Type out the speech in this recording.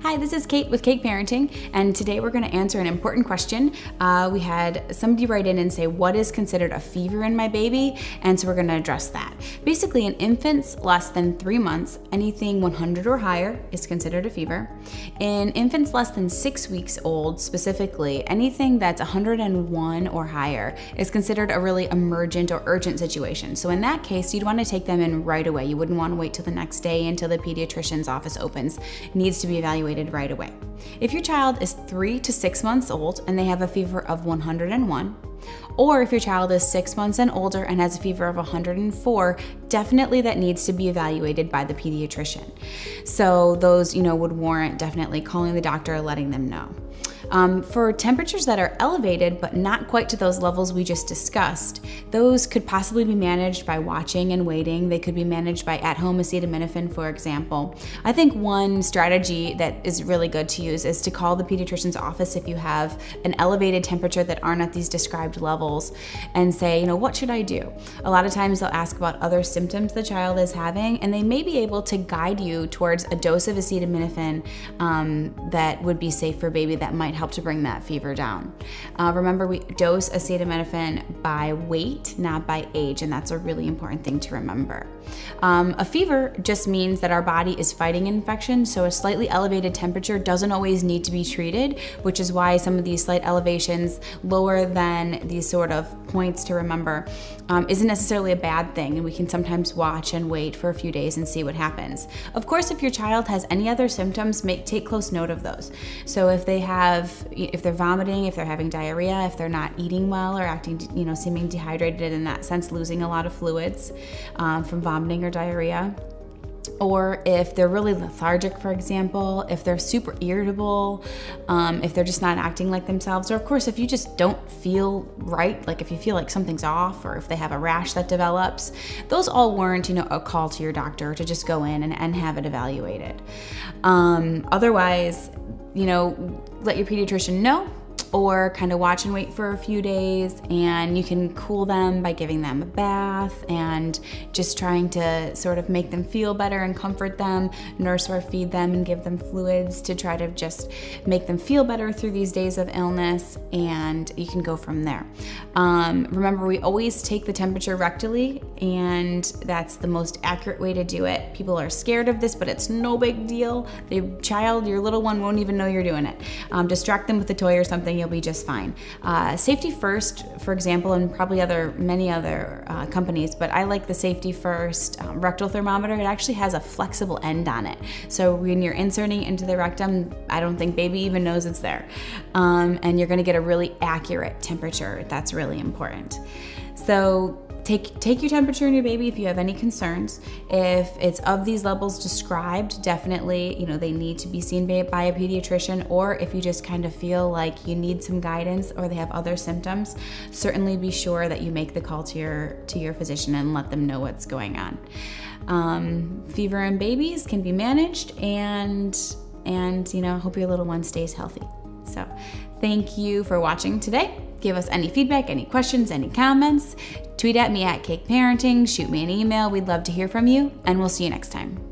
Hi, this is Kate with Cake Parenting, and today we're going to answer an important question. We had somebody write in and say, what is considered a fever in my baby? And so we're going to address that. Basically, in infants less than 3 months, anything 100 or higher is considered a fever. In infants less than 6 weeks old, specifically, anything that's 101 or higher is considered a really emergent or urgent situation. So in that case, you'd want to take them in right away. You wouldn't want to wait till the next day until the pediatrician's office opens. It needs to be evaluated right away. If your child is 3 to 6 months old and they have a fever of 101, or if your child is 6 months and older and has a fever of 104, definitely that needs to be evaluated by the pediatrician. So those, would warrant definitely calling the doctor or letting them know. For temperatures that are elevated but not quite to those levels we just discussed, those could possibly be managed by watching and waiting. They could be managed by at-home acetaminophen, for example. I think one strategy that is really good to use is to call the pediatrician's office if you have an elevated temperature that aren't at these described levels and say, what should I do? A lot of times they'll ask about other symptoms the child is having, and they may be able to guide you towards a dose of acetaminophen that would be safe for baby that might help to bring that fever down. Remember, we dose acetaminophen by weight, not by age, and that's a really important thing to remember. A fever just means that our body is fighting infection, so a slightly elevated temperature doesn't always need to be treated, which is why some of these slight elevations lower than these sort of points to remember isn't necessarily a bad thing, and we can sometimes watch and wait for a few days and see what happens. Of course, if your child has any other symptoms, take close note of those. So if they're vomiting, if they're having diarrhea, if they're not eating well or acting, seeming dehydrated in that sense, losing a lot of fluids from vomiting or diarrhea, or if they're really lethargic, for example, if they're super irritable, if they're just not acting like themselves, or of course, if you just don't feel right, like if you feel like something's off, or if they have a rash that develops, those all warrant, a call to your doctor to just go in and have it evaluated. Otherwise, let your pediatrician know, or kind of watch and wait for a few days, and you can cool them by giving them a bath and just trying to sort of make them feel better and comfort them, nurse or feed them and give them fluids to try to just make them feel better through these days of illness, and you can go from there. Remember, we always take the temperature rectally, and that's the most accurate way to do it. People are scared of this, but it's no big deal. Your little one won't even know you're doing it. Distract them with a toy or something, you'll be just fine. Safety First, for example, and probably many other companies, but I like the Safety First rectal thermometer. It actually has a flexible end on it. So when you're inserting into the rectum, I don't think baby even knows it's there. And you're gonna get a really accurate temperature. That's really important. So take your temperature in your baby if you have any concerns. If it's of these levels described, definitely, they need to be seen by a pediatrician, or if you just kind of feel like you need some guidance or they have other symptoms, certainly be sure that you make the call to your physician and let them know what's going on. Fever in babies can be managed, and hope your little one stays healthy. So thank you for watching today. Give us any feedback, any questions, any comments. Tweet at me at Cake Parenting, shoot me an email. We'd love to hear from you, and we'll see you next time.